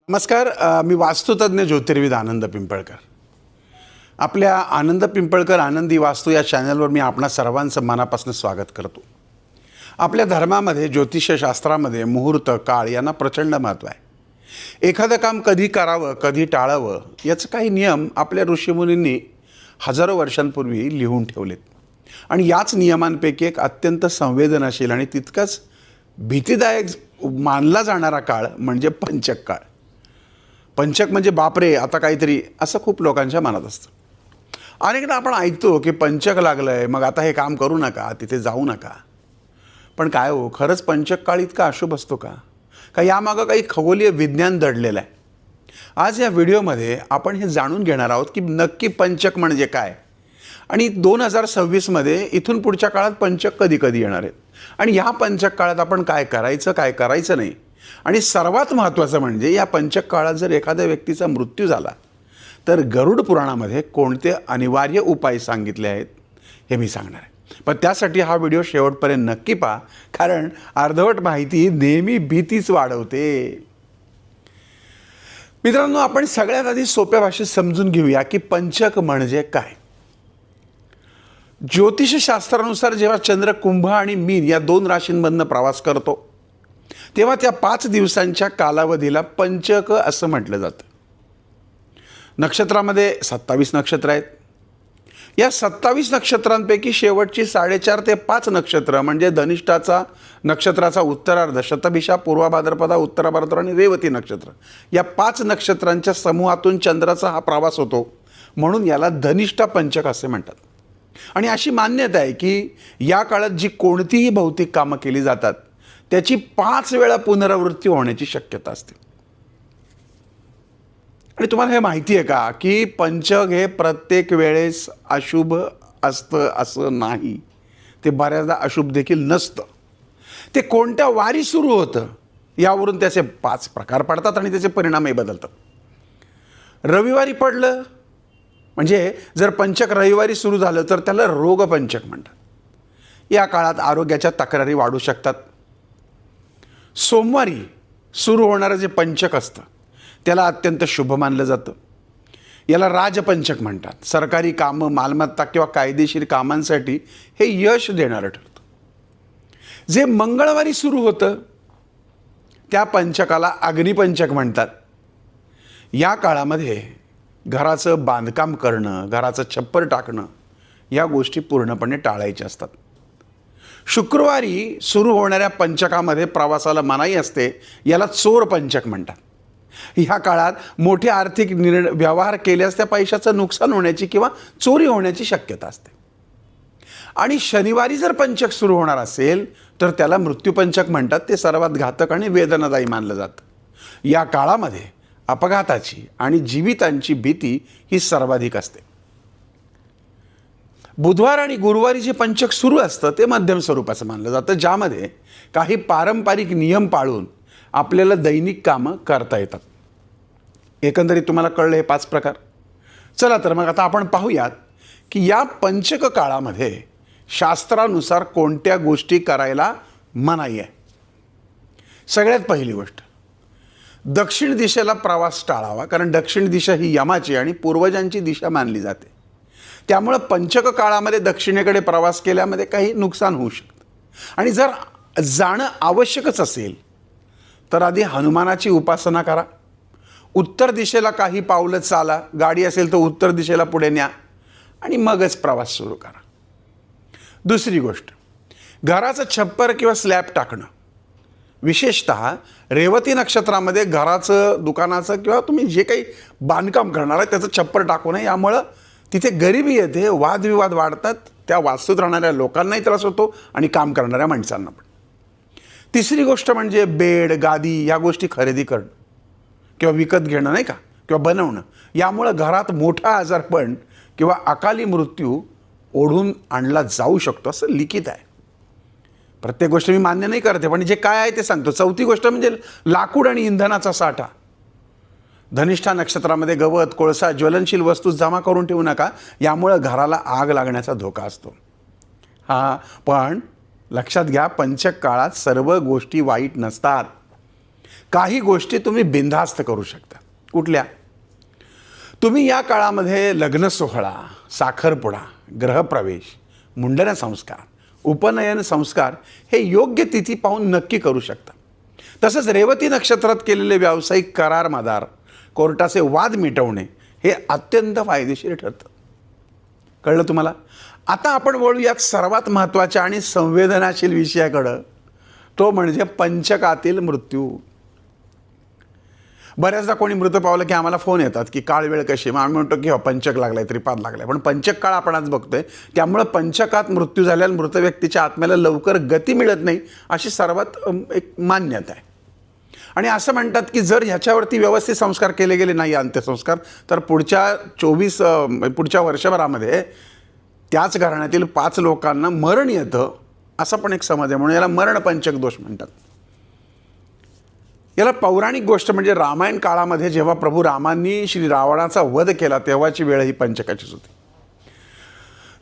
नमस्कार. मी वास्तुतज्ञ ज्योतिर्विद आनंद पिंपळकर. आपल्या आनंद पिंपळकर आनंदी वास्तू या चॅनलवर मी आपणा सर्वांचं मनापासून स्वागत करतो. आपल्या धर्मामध्ये ज्योतिषशास्त्रामध्ये मुहूर्त काळ यांना प्रचंड महत्त्व आहे. एखादं काम कधी करावं कधी टाळावं याचं काही नियम आपल्या ऋषीमुनींनी हजारो वर्षांपूर्वी लिहून ठेवलेत. आणि याच नियमांपैकी एक अत्यंत संवेदनशील आणि तितकाच भीतीदायक मानला जाणारा काळ म्हणजे पंचक काळ. पंचक म्हणजे बापरे आता काहीतरी असं खूप लोकांच्या मनात असतं. अनेकदा आपण ऐकतो की पंचक लागलं आहे मग आता हे काम करू नका, तिथे जाऊ नका. पण काय हो, खरंच पंचक काळ इतका अशुभ असतो का? का यामागं काही खगोलीय विज्ञान दडलेलं आहे? आज या व्हिडिओमध्ये आपण हे जाणून घेणार आहोत की नक्की पंचक म्हणजे काय आणि 2026मध्ये इथून पुढच्या काळात पंचक कधी कधी येणार आहेत आणि ह्या पंचक काळात आपण काय करायचं काय करायचं नाही. आणि सर्वात महत्त्वाचं म्हणजे या पंचक काळात जर एखाद्या व्यक्तीचा मृत्यू झाला तर गरुड पुराणामध्ये कोणते अनिवार्य उपाय सांगितले आहेत हे मी सांगणार आहे. पण त्यासाठी हा व्हिडिओ शेवटपर्यंत नक्की पहा, कारण अर्धवट माहिती नेहमी भीतीच वाढवते. मित्रांनो, आपण सगळ्यात आधी सोप्या भाषेत समजून घेऊया की पंचक म्हणजे काय. ज्योतिषशास्त्रानुसार जेव्हा चंद्र कुंभ आणि मीन या 2 राशींमधनं प्रवास करतो तेव्हा त्या 5 दिवसांच्या कालावधीला पंचक असं म्हटलं जातं. नक्षत्रामध्ये 27 नक्षत्र आहेत. या 27 नक्षत्रांपैकी शेवटची 4.5 ते 5 नक्षत्र म्हणजे धनिष्ठाचा नक्षत्राचा उत्तरार्ध, शतभिषा, पूर्व भाद्रपदा, उत्तर भाद्रपद आणि रेवती नक्षत्र या 5 नक्षत्रांच्या समूहातून चंद्राचा हा प्रवास होतो, म्हणून याला धनिष्ठा पंचक असे म्हणतात. आणि अशी मान्यता आहे की या काळात जी कोणतीही भौतिक कामं केली जातात त्याची 5 वेळा पुनरावृत्ती होण्याची शक्यता असते. आणि तुम्हाला हे माहिती आहे का की पंचक हे प्रत्येक वेळेस अशुभ असतं असं नाही. ते बऱ्याचदा अशुभ देखील नसतं. ते कोणत्या वारी सुरू होतं यावरून त्याचे 5 प्रकार पडतात आणि त्याचे परिणामही बदलतात. रविवारी पडलं म्हणजे जर पंचक रविवारी सुरू झालं तर त्याला रोगपंचक म्हणतात. या काळात आरोग्याच्या तक्रारी वाढू शकतात. सोमवारी सुरू होणारं जे पंचक असतं त्याला अत्यंत शुभ मानलं जातं. याला राजपंचक म्हणतात. सरकारी कामं, मालमत्ता किंवा कायदेशीर कामांसाठी हे यश देणारं ठरतं. जे मंगळवारी सुरू होतं त्या पंचकाला अग्निपंचक म्हणतात. या काळामध्ये घराचं बांधकाम करणं, घराचं छप्पर टाकणं या गोष्टी पूर्णपणे टाळायच्या असतात. शुक्रवारी सुरू होणाऱ्या पंचकामध्ये प्रवासाला मनाई असते. याला चोर पंचक म्हणतात. ह्या काळात मोठे आर्थिक व्यवहार केल्यास त्या पैशाचं नुकसान होण्याची किंवा चोरी होण्याची शक्यता असते. आणि शनिवारी जर पंचक सुरू होणार असेल तर त्याला मृत्यूपंचक म्हणतात. ते सर्वात घातक आणि वेदनादायी मानलं जातं. या काळामध्ये अपघाताची आणि जीवितांची भीती ही सर्वाधिक असते. बुधवार आणि गुरुवारी जे पंचक सुरू असतं ते मध्यम स्वरूपाचं मानलं जातं, ज्यामध्ये काही पारंपरिक नियम पाळून आपल्याला दैनिक कामं करता येतात. एकंदरीत तुम्हाला कळलं हे 5 प्रकार. चला तर मग आता आपण पाहूयात की या पंचक काळामध्ये शास्त्रानुसार कोणत्या गोष्टी करायला मनाई आहे. सगळ्यात पहिली गोष्ट, दक्षिण दिशेला प्रवास टाळावा, कारण दक्षिण दिशा ही यमाची आणि पूर्वजांची दिशा मानली जाते. त्यामुळं पंचक काळामध्ये दक्षिणेकडे प्रवास केल्यामध्ये काही नुकसान होऊ शकतं. आणि जर जाणं आवश्यकच असेल तर आधी हनुमानाची उपासना करा. उत्तर दिशेला काही पावलं चाला. गाडी असेल तर उत्तर दिशेला पुढे न्या आणि मगच प्रवास सुरू करा. दुसरी गोष्ट, घराचं छप्पर किंवा स्लॅब टाकणं. विशेषतः रेवती नक्षत्रामध्ये घराचं, दुकानाचं किंवा तुम्ही जे काही बांधकाम करणार आहे त्याचं छप्पर टाकू नये. यामुळं तिथे गरिबी येते, वादविवाद वाढतात, त्या वास्तूत राहणाऱ्या लोकांनाही त्रास होतो आणि काम करणाऱ्या माणसांना पण. तिसरी गोष्ट म्हणजे बेड, गादी या गोष्टी खरेदी करणं किंवा विकत घेणं नाही का, किंवा बनवणं. यामुळं घरात मोठा आजारपण किंवा अकाली मृत्यू ओढून आणला जाऊ शकतो असं लिखित आहे. प्रत्येक गोष्ट मी मान्य नाही करते, पण जे काय आहे ते सांगतो. चौथी गोष्ट म्हणजे लाकूड आणि इंधनाचा साठा. धनिष्ठा नक्षत्रामध्ये गवत, कोळसा, ज्वलनशील वस्तू जमा करून ठेवू नका. यामुळं घराला आग लागण्याचा धोका असतो. पण लक्षात घ्या, पंचक काळात सर्व गोष्टी वाईट नसतात. काही गोष्टी तुम्ही बिनधास्त करू शकता. कुठल्या? तुम्ही या काळामध्ये लग्न सोहळा, साखरपुडा, ग्रहप्रवेश, मुंडन संस्कार, उपनयन संस्कार हे योग्य तिथी पाहून नक्की करू शकता. तसंच रेवती नक्षत्रात केलेले व्यावसायिक करार मदार, कोर्टाचे वाद मिटवणे हे अत्यंत फायदेशीर ठरतं. कळलं तुम्हाला? आता आपण वळूयात सर्वात महत्त्वाच्या आणि संवेदनाशील विषयाकडं, तो म्हणजे पंचकातील मृत्यू. बऱ्याचदा कोणी मृत पावलं की आम्हाला फोन येतात की काळ वेळ कशी, मग आम्ही म्हणतो की हो पंचक लागलाय, त्रिपाद लागलाय. पण पंचक काळ आपण आज बघतोय, त्यामुळं पंचकात मृत्यू झाल्यावर मृत व्यक्तीच्या आत्म्याला लवकर गती मिळत नाही अशी सर्वात एक मान्यता आहे. आणि असं म्हणतात की जर ह्याच्यावरती व्यवस्थित संस्कार केले गेले नाही, अंत्यसंस्कार, तर पुढच्या वर्षभरामध्ये त्याच घराण्यातील 5 लोकांना मरण येतं, असा पण एक समज आहे. म्हणून याला मरण पंचक दोष म्हणतात. याला पौराणिक गोष्ट म्हणजे रामायण काळामध्ये जेव्हा प्रभू रामांनी श्री रावणाचा वध केला तेव्हाची वेळ ही पंचकाचीच होती.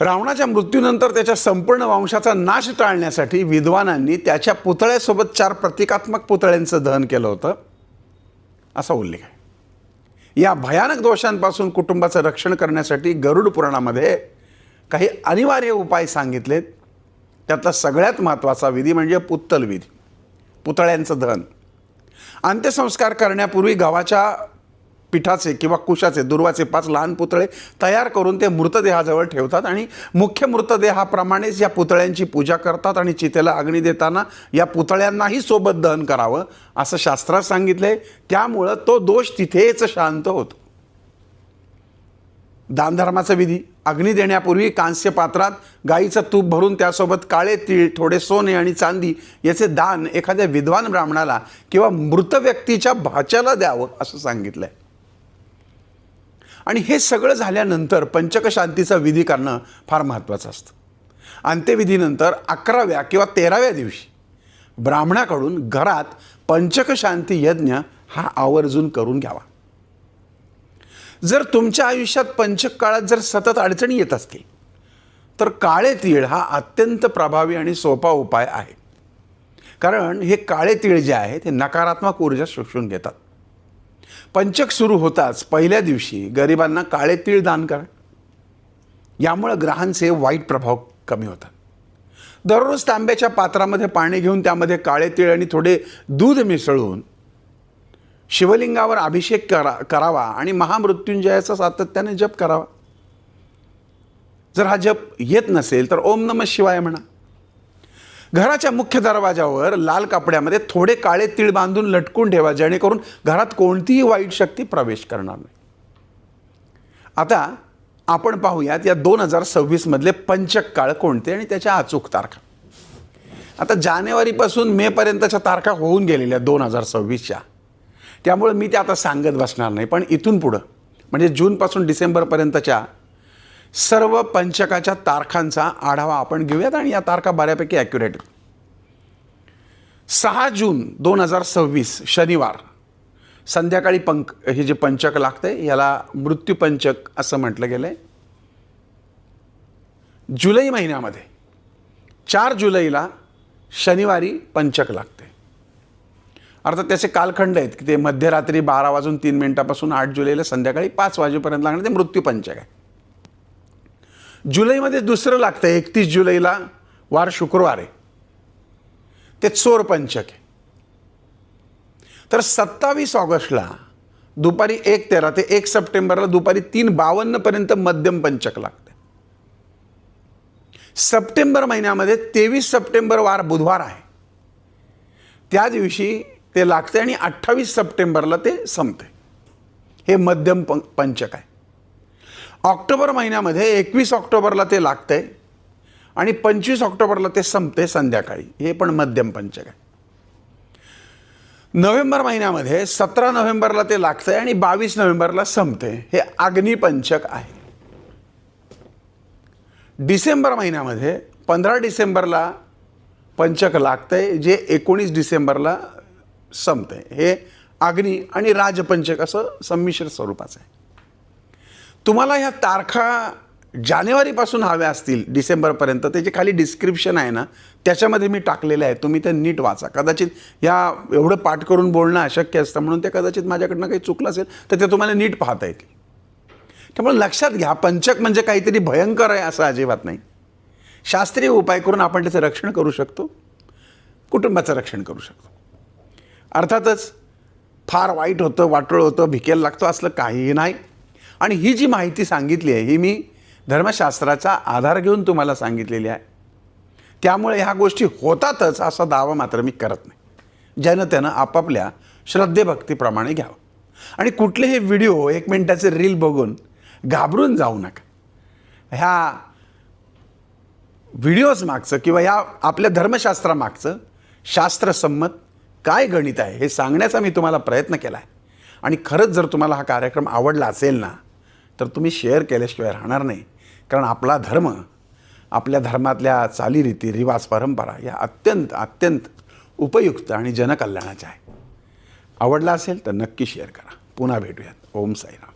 रावणाच्या मृत्यूनंतर त्याच्या संपूर्ण वंशाचा नाश टाळण्यासाठी विद्वानांनी त्याच्या पुतळ्यासोबत 4 प्रतिकात्मक पुतळ्यांचं दहन केलं होतं, असा उल्लेख आहे. या भयानक दोषांपासून कुटुंबाचं रक्षण करण्यासाठी गरुड पुराणामध्ये काही अनिवार्य उपाय सांगितलेत. त्यातला सगळ्यात महत्त्वाचा विधी म्हणजे पुत्तल विधी, पुतळ्यांचं दहन. अंत्यसंस्कार करण्यापूर्वी गव्हाच्या पिठाचे किंवा कुशाचे, दुर्वाचे 5 लहान पुतळे तयार करून ते मृतदेहाजवळ ठेवतात आणि मुख्य मृतदेहाप्रमाणेच या पुतळ्यांची पूजा करतात आणि चितेला अग्नी देताना या पुतळ्यांनाही सोबत दहन करावं असं शास्त्रात सांगितलंय. त्यामुळं तो दोष तिथेच शांत होतो. दानधर्माचा विधी: अग्नी देण्यापूर्वी कांस्य पात्रात गाईचं तूप भरून त्यासोबत काळे तीळ, थोडे सोने आणि चांदी याचे दान एखाद्या विद्वान ब्राह्मणाला किंवा मृत व्यक्तीच्या भाच्याला द्यावं असं सांगितलंय. आणि हे सगळं झाल्यानंतर पंचक शांतीचा विधी करणं फार महत्त्वाचं असतं. अंत्यविधीनंतर 11व्या किंवा 13व्या दिवशी ब्राह्मणाकडून घरात पंचक शांती यज्ञ हा आवर्जून करून घ्यावा. जर तुमच्या आयुष्यात पंचक काळात जर सतत अडचणी येत असतील तर काळे तीळ हा अत्यंत प्रभावी आणि सोपा उपाय आहे. कारण हे काळे तीळ जे आहे ते नकारात्मक ऊर्जा शोषून घेतात. पंचक सुरू होताच पहिल्या दिवशी गरिबांना काळे तीळ दान करा. यामुळे ग्रहांचे वाईट प्रभाव कमी होतात. दररोज तांब्याच्या पात्रामध्ये पाणी घेऊन त्यामध्ये काळे तीळ आणि थोडे दूध मिसळून शिवलिंगावर अभिषेक करावा आणि महामृत्युंजयाचा सातत्याने जप करावा. जर हा जप येत नसेल तर ओम नमः शिवाय म्हणा. घराच्या मुख्य दरवाजावर लाल कपड्यामध्ये थोडे काळे तीळ बांधून लटकून ठेवा, जेणेकरून घरात कोणतीही वाईट शक्ती प्रवेश करणार नाही. आता आपण पाहूयात या 2026 मधले पंचक काळ कोणते आणि त्याच्या अचूक तारखा. आता जानेवारीपासून मे पर्यंतच्या तारखा होऊन गेलेल्या 2026च्या, त्यामुळे मी ते आता सांगत बसणार नाही. पण इथून पुढं म्हणजे जूनपासून डिसेंबरपर्यंतच्या सर्व पंचकाच्या तारखांचा आढावा आपण घेऊयात आणि या तारखा बऱ्यापैकी ॲक्युरेट. 6 जून 2026 शनिवार संध्याकाळी हे जे पंचक लागतंय याला मृत्यू पंचक असं म्हटलं गेलंय. जुलै महिन्यामध्ये 4 जुलैला शनिवारी पंचक लागते. अर्थात त्याचे कालखंड आहेत की ते मध्यरात्री 12:03 8 जुलैला संध्याकाळी 5 वाजेपर्यंत लागणार, ते मृत्यू पंचक आहे. जुलैमध्ये दुसरं लागतं 31 जुलैला, वार शुक्रवार आहे, ते चोर पंचक आहे. तर 27 ऑगस्टला दुपारी 1:13 ते 1 सप्टेंबरला दुपारी 3:52 पर्यंत मध्यम पंचक लागते. सप्टेंबर महिन्यामध्ये 23 सप्टेंबर वार बुधवार आहे, त्या दिवशी ते लागते आणि 28 सप्टेंबरला ते संपते. हे मध्यम पंचक आहे. ऑक्टोबर महिन्यामध्ये 21 ऑक्टोबरला ते लागतंय आणि 25 ऑक्टोबरला ते संपते संध्याकाळी, हे पण मध्यम पंचक आहे. नोव्हेंबर महिन्यामध्ये 17 नोव्हेंबरला ते लागतंय आणि 22 नोव्हेंबरला संपते, हे अग्निपंचक आहे. डिसेंबर महिन्यामध्ये 15 डिसेंबरला पंचक लागतंय, जे 19 डिसेंबरला संपते, हे अग्नी आणि राजपंचक असं संमिश्र स्वरूपाचं आहे. तुम्हाला ह्या तारखा जानेवारीपासून हव्या असतील डिसेंबरपर्यंत, त्याची खाली डिस्क्रिप्शन आहे ना, त्याच्यामध्ये मी टाकलेलं आहे, तुम्ही ते नीट वाचा. कदाचित या एवढं पाठ करून बोलणं अशक्य असतं, म्हणून ते कदाचित माझ्याकडनं काही चुकलं असेल तर ते तुम्हाला नीट पाहता येतील. त्यामुळे लक्षात घ्या, पंचक म्हणजे काहीतरी भयंकर आहे असं अजिबात नाही. शास्त्रीय उपाय करून आपण त्याचं रक्षण करू शकतो, कुटुंबाचं रक्षण करू शकतो. अर्थातच फार वाईट होतं, वाटोळं होतं, भिकेला लागतो असलं काहीही नाही. आणि ही जी माहिती सांगितली आहे ही मी धर्मशास्त्राचा आधार घेऊन तुम्हाला सांगितलेली आहे. त्यामुळे ह्या गोष्टी होतातच असा दावा मात्र मी करत नाही. ज्यानं त्यानं आपापल्या श्रद्धेभक्तीप्रमाणे घ्यावं. आणि कुठलेही व्हिडिओ 1 मिनिटाचे रील बघून घाबरून जाऊ नका. ह्या व्हिडिओज मागचं किंवा ह्या आपल्या धर्मशास्त्रामागचं शास्त्रसंमत काय गणित आहे हे सांगण्याचा मी तुम्हाला प्रयत्न केला आहे. आणि खरंच जर तुम्हाला हा कार्यक्रम आवडला असेल ना, तर तुम्ही शेअर केल्याशिवाय राहणार नाही. कारण आपला धर्म, आपल्या धर्मातल्या चालीरीती, रिवाज, परंपरा या अत्यंत अत्यंत उपयुक्त आणि जनकल्याणाच्या आहे. आवडला असेल तर नक्की शेअर करा. पुन्हा भेटूयात. ओम साईराम.